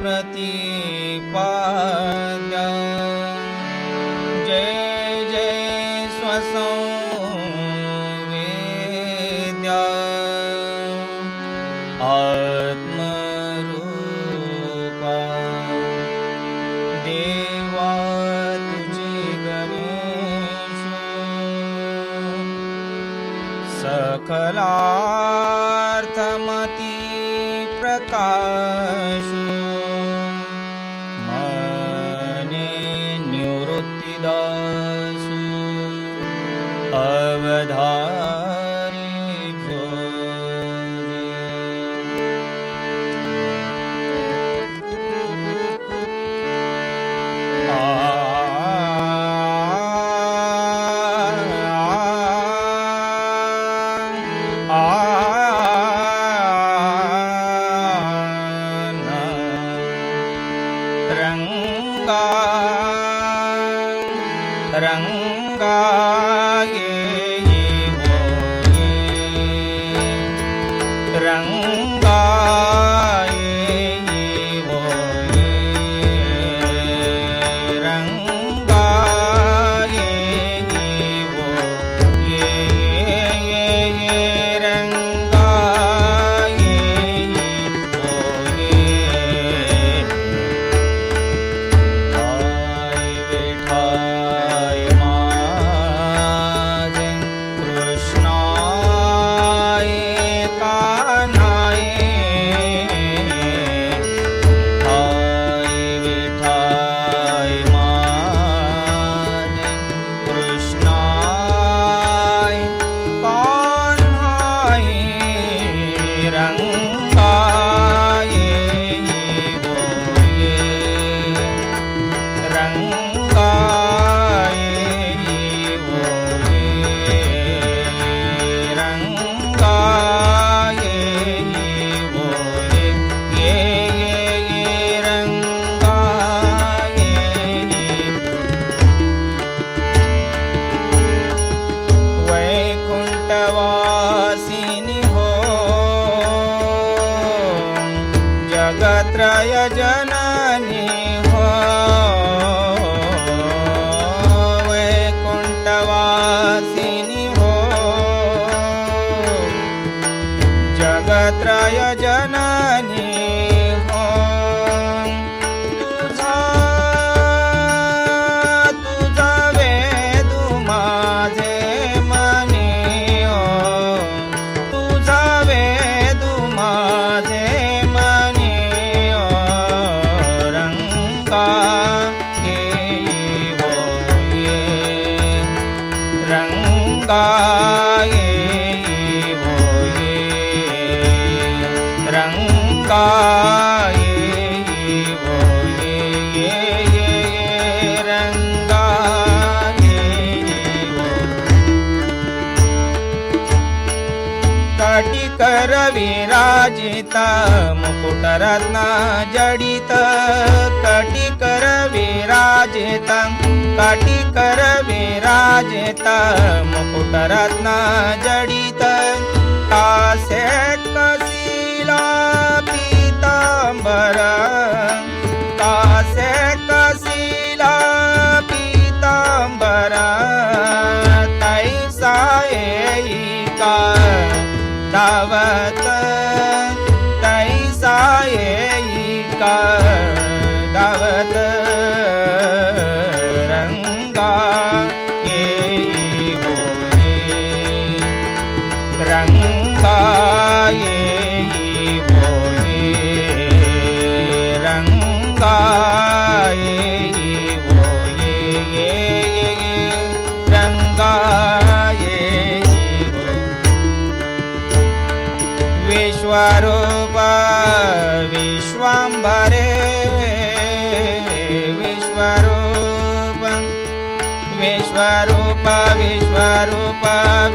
प्रतिपाद्य जय जय स्वसंवेद्य आत्मरूपा देवा तुझे गणेश सकलार्थमती प्रकाश मने निवृत्तिदासु अवधारी जोजे रंगा रंगा ये वो ये रंगा ये वो ये रंगा ये वो ये रंगा ये वो ये वैकुंठवासिनी हो जगत्रय जननी हो वैकुंठवासिनी हो जगत्रय जननी हो तुझा वेदू माझे रंगा ये वो ये रंगा ये वो ये रंगा ये वो कटिकर विराजित मुकुटरत्न जडित कटिकर विराजित कटिकर विराजित मुकुटरत्न जडित कासे कसिला पीतांबर कासे कसिला पीतांबर तैसा येईका दावत तैसा येईका दावत रंगा ये वो ये रंगा ये वो ये रंगा ये वो ये रंगा ये वो विश्वरूप विश्वांबरे विश्वरूप विश्वरूप विश्वरूप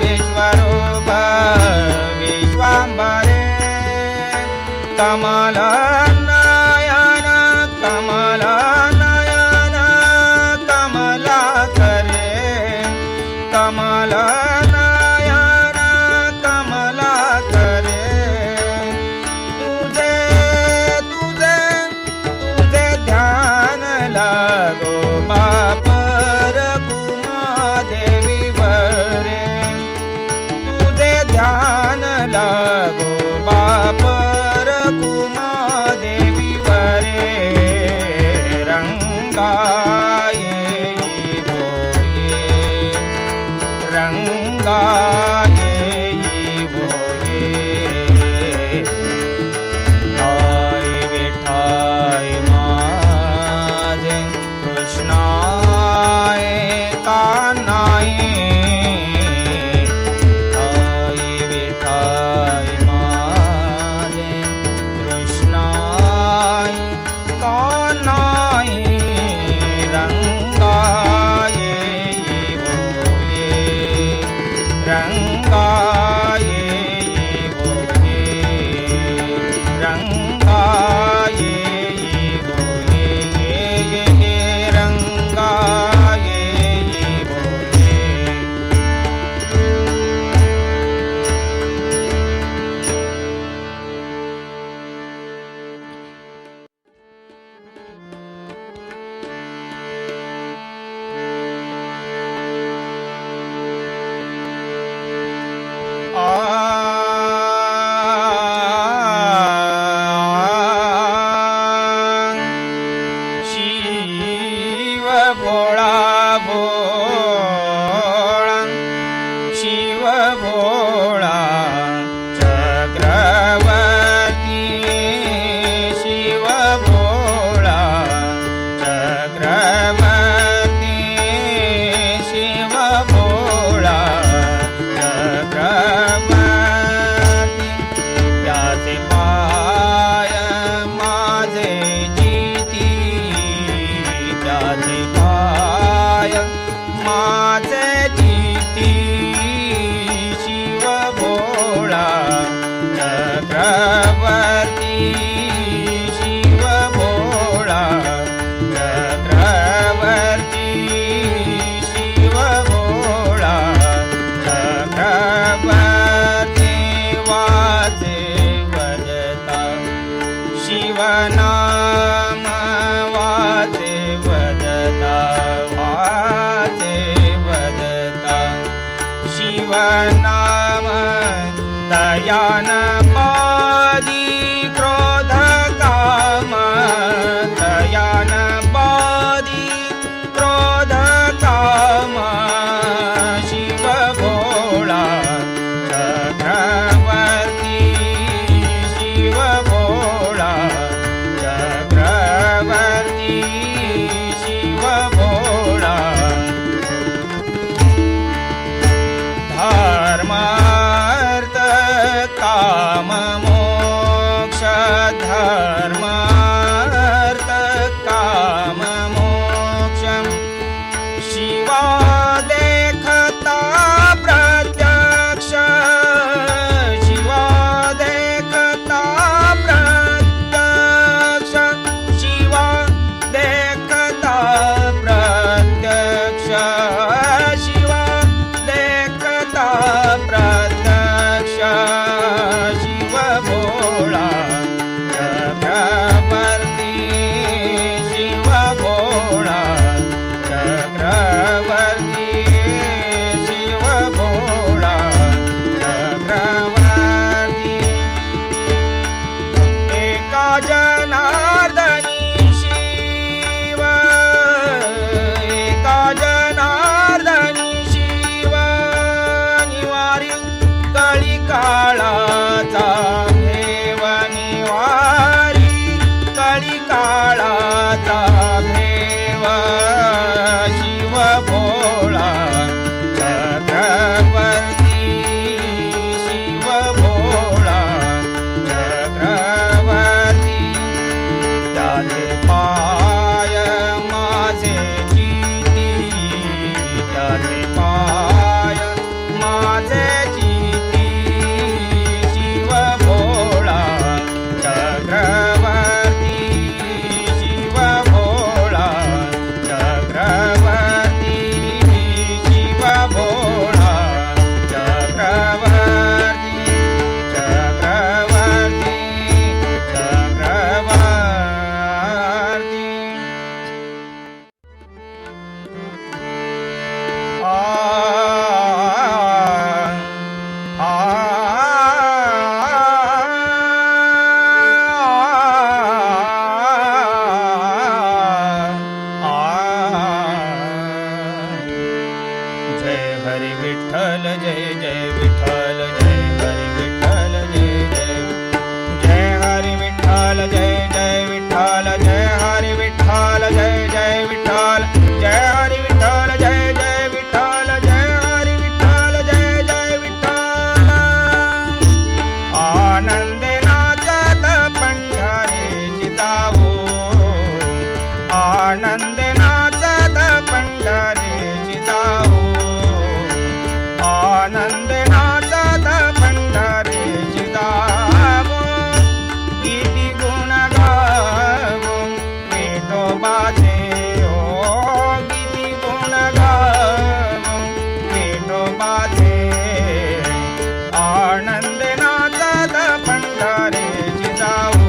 विश्वरूप विश्वांबरे कमल नयन कमल नयन कमला करे कमल नयन कमला करे तुझे तुझे भोळा भोळा शिव भोळा चक्रवर्ती शिव भोळा चक्रवर्ती शिव भोळा चक्रवर्ती त्याचे पाय माझे जिती त्याचे पाय माझे जिती शिव भोळा चक्रवर्ती शिव भोळा चक्रवर्ती शिव भोळा चक्रवर्ती वाचे वदता शिवनाम वाचे वदता शिवनाम दयान पादी क्रोध काम दयान पादी क्रोध काम शिव भोळा चक्रवर्ती शिव भोळा चक्रवर्ती शिव भोळा धर्मार्थ काम मोक्ष धर्मार्थ काम मोक्ष शिवा देखता प्रत्यक्ष शिवा देखता प्रत्यक्ष शिवा देखता प्रत्यक्ष शिवा देखता प्रत्यक्ष शिव भोळा चक्रवर्ती शिव भोळा चक्रवर्ती शिव भोळा चक्रवर्ती एका जनार्दनी शिव एका जनार्दनी शिव निवारी कळी काळाचा भेव निवारी कळी काळाचा भेव शिव भोळा चक्रवर्ती शिव भोळा चक्रवर्ती त्याचे पाय माझे जिती त्याचे पाय माझे जिती शिव भोळा चक्रवर्ती शिव भोळा चक्रवर्ती शिव भोळा चक्रवर्ती चक्रवर्ती चक्रवर्ती जय हरी विठ्ठल जय जय विठ्ठल जय हरी विठ्ठल जय जय जय हरी विठ्ठल जय जय विठ्ठल जय हरी विठ्ठल जय जय विठ्ठल जय हरी विठ्ठल जय जय विठ्ठल जय हरी विठ्ठल जय जय विठ्ठल आनंदे नाचत पंढरीची जाऊ आनंदे नाचत पंढरीची जाऊ आनंद नाचत पंढरीची जाऊ किती गुण गाऊ विठोबाचे हो किती गुण गाऊ विठोबाचे आनंद नाचत पंढरीची जाऊ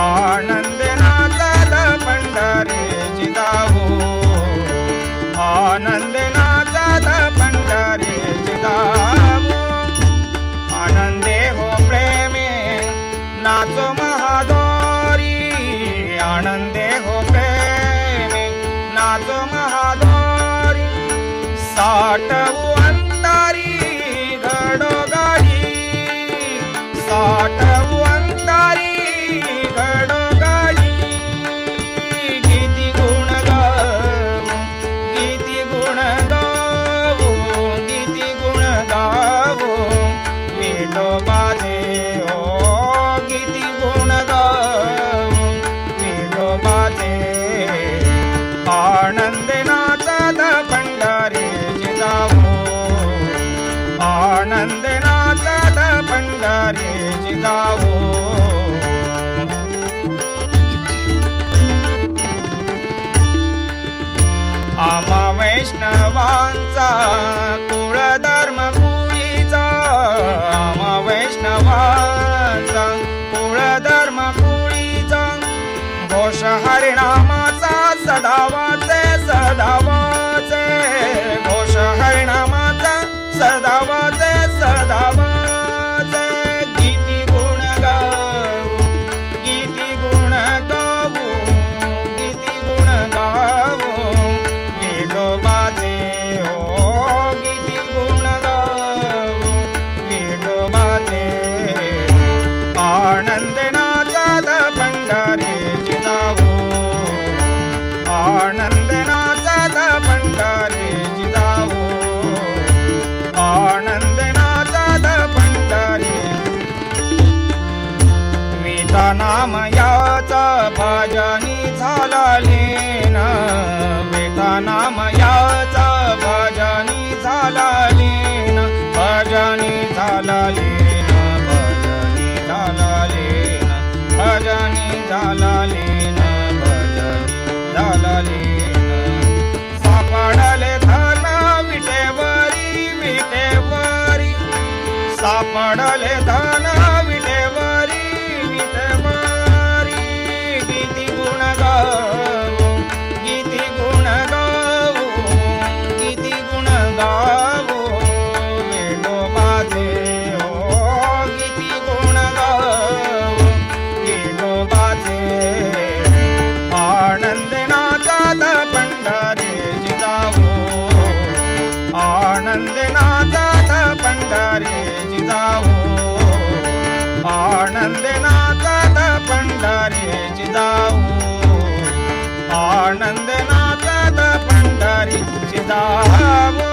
आनंद नाचत पंढरीची जाऊ आनंद नाचत पंढरीची जाऊ आनंदे हो प्रेमे नाचो महादोरी आनंदे हो प्रेमे पाच महाद्वारी साठवू अंतारी घडोगाडी साठवू अंतारी घडोगाडी गीती गुण गावू गीती गुण गावू गीती गुण गावू विठोबाचे ओ गीती गुण गावू विठोबाचे आनंद नाचत पंढरीची जावो आनंद नाचत पंढरीची जावो आम्हा वैष्णवांचा कुळधर्म कुळीचा आम्हा वैष्णवांचा कुळधर्म कुळीचा घोष हरिनामाचा सदावाचे सदावाचे घोष हरिनामाचा सदावाचे सदावाचे गीती गुण गावू गीती गुण गावू गीती गुण गावू विठोबाचे ओ गीती गुण गावू विठोबाचे आनंद नाचत पंढरीची जावो आनंद नाचत पंढरीची जावो आनंद नाचत पंढरी विठानामयाचा भजनी झाला लीन विठानामयाचा भजनी झाला लीन भजनी झाला लीन भजनी झाला लीन भजनी झाला लीन भजनी झाला लीन सापडले धन विटेवरी विटेवरी सापडले धन विटेवरी विटेवरी गीती गुण गावू गीती गुण गावू गीती गुण गावू विठोबाचे ओ गीती गुण गावू विठोबाचे आनंद नाचत पंढरीची जावो आनंद नाचत पंढरीची जावो आनंद नाचत पंढरीची जावो आनंद नाचत पंढरीची जावो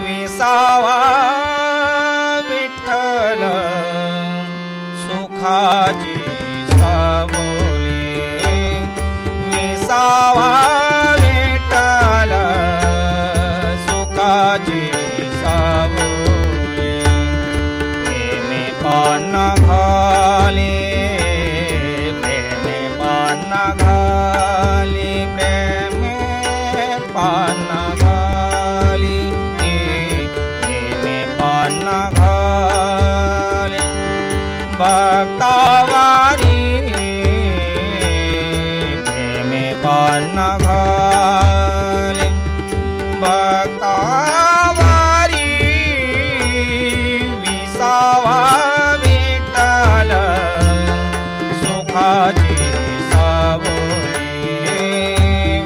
विसावा विठ्ठल सुखाची सावली विसावा विठ्ठल सुखाची सावली प्रेमे पान घाली प्रेमे पान घाली प्रेमे पान घाली पान घाली भक्तावारी प्रेमे पान घाली भक्तावारी विसावा विठ्ठल सुखाची सावली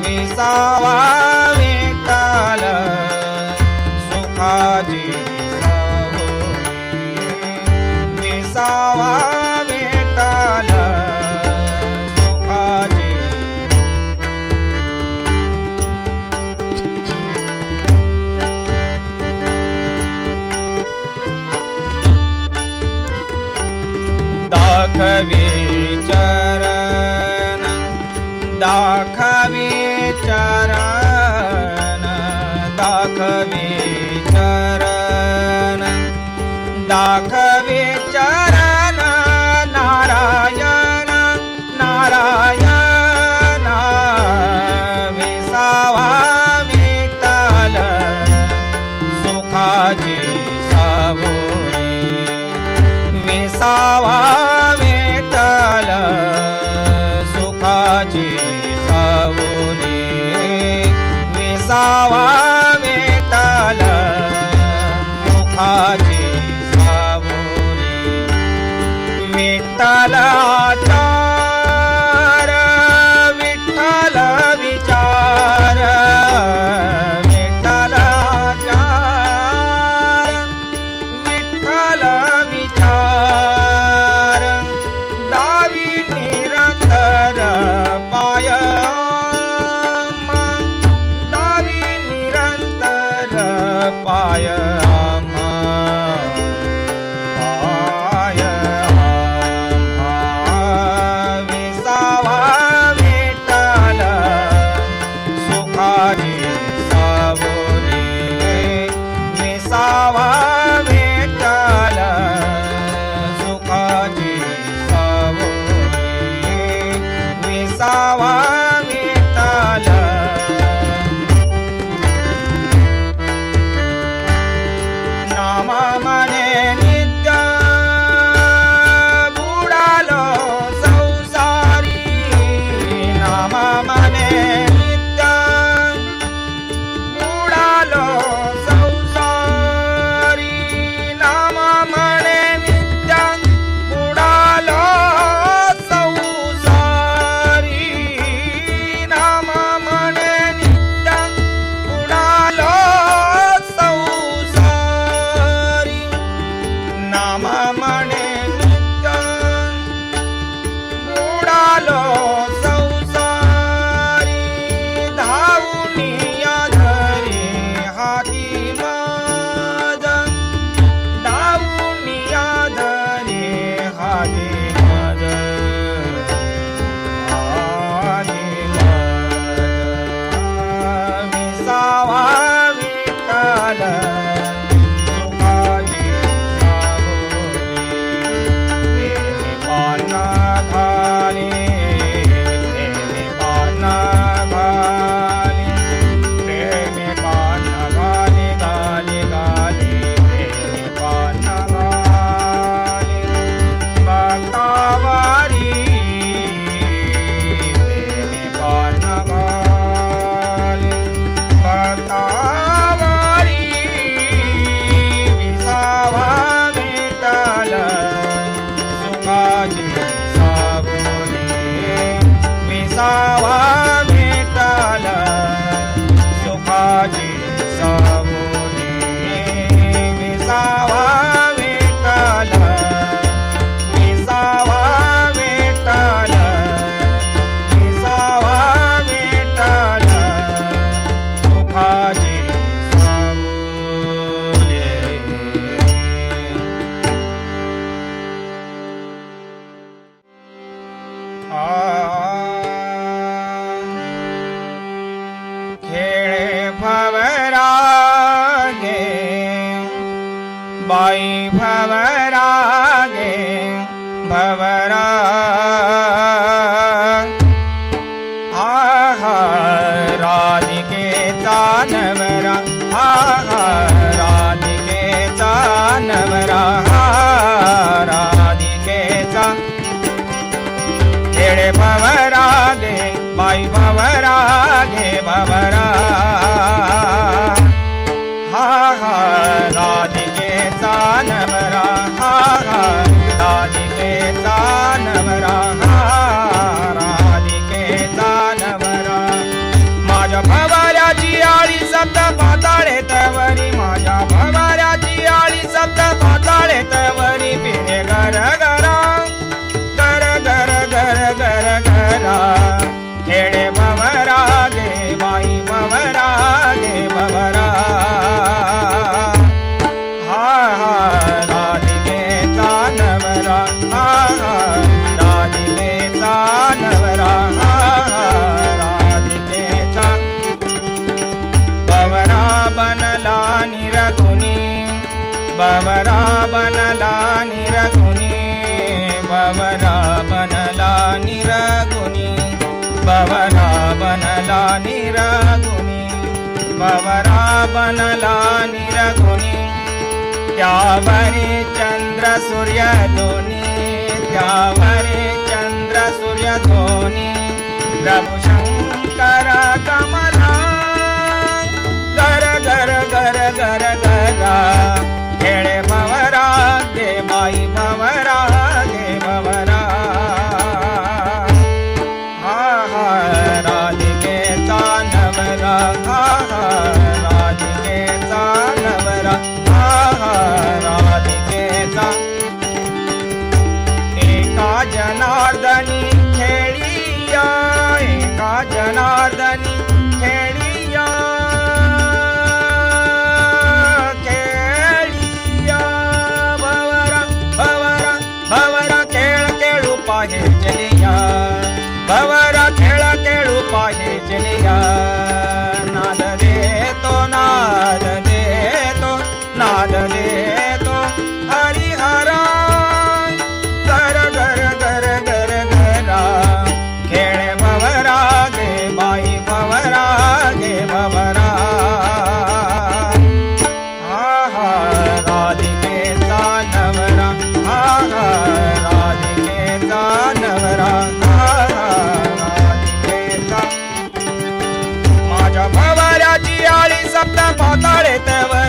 विसावा विठ्ठल विसावा विठ्ठल सुखाची सावली विठ्ठलाचार विठ्ठल विचार विठ्ठलाचार विठ्ठल विचार दावी निरंतर पाय दावी निरंतर पाय पाय विसावा विठ्ठल सुखाची सावली विसावा विठ्ठल सुखाची सावली विसावा विठ्ठल नाम मने नित्य बुडालो संसारी नाम मने नित्य बुडालो संसारी नाम मने नित्य बुडालो संसारी नाम मने नित्य बुडालो संसारी नाम मने नित्य बुडालो संसारी धावूनी आधरी हाती माझा धावूनी आधरी हाती माझा हाती माझा विसावा विठ्ठल सुखाची सावली पाना घाली पाना घाली प्रेमे पाना घाली घाली घाली प्रेमे पाना घाली भक्तावारी प्रेमे पाना घाली भक्तावारी विसावा विठ्ठल सुखाची सावली विसावा विठ्ठल सुखाची सावली विसावा विठ्ठल विसावा विठ्ठल विसावा विठ्ठल सुखाची सावली खेळे भवरागे बाई भवरागे भवरा आहा राधिकेचा नवरा आहा राधिकेचा नवरा राधिकेचा खेळे भवरागे बाई भवरागे भवरा हा हा राधिकेचा नवरा हा हा राधिकेचा नवरा हा राधिकेचा नवरा माझ्या भवाऱ्याची आळी सप्त पाताळे तवरी माझ्या भवाऱ्याची आळी सप्त पाताळे तवरी पिणे घर घरा घर घर घर घर घरा खेळे भवरागे बाई भवरागे भवरा हा हा राधिकेचा नवरा हा हा राधिकेचा नवरा हा हा राधिकेचा भवरा बनला निरगुणी भवरा बनला निरगुणी भवरा बनला निरगुणी भवरा बनला निरगुणी भवरा बनला निरगुणी त्यावरी चंद्र सूर्य दोन्ही त्यावरी चंद्र सूर्य दोन्ही प्रभु शंकर कमला हा हा राधिकेचा नवरा हा हा राधिकेचा एका जनार्दनी खेळिया एका जनार्दनी खेळिया खेळिया भवरा भवरा भवरा खेळ खेळू पाहे चलिया भवरा खेळ खेळू पाहे चलिया नाद देतो नाद देतो नाद देतो हरिहरा गर गर गर गर गरा खेळे भवरा गे बाई भवरा गे भवरा हा हा राधिकेचा नवरा हा हा राधिकेचा नवरा हा हा राधिकेचा माझ्या भवऱ्याची आळी सप्त पाताळे तवर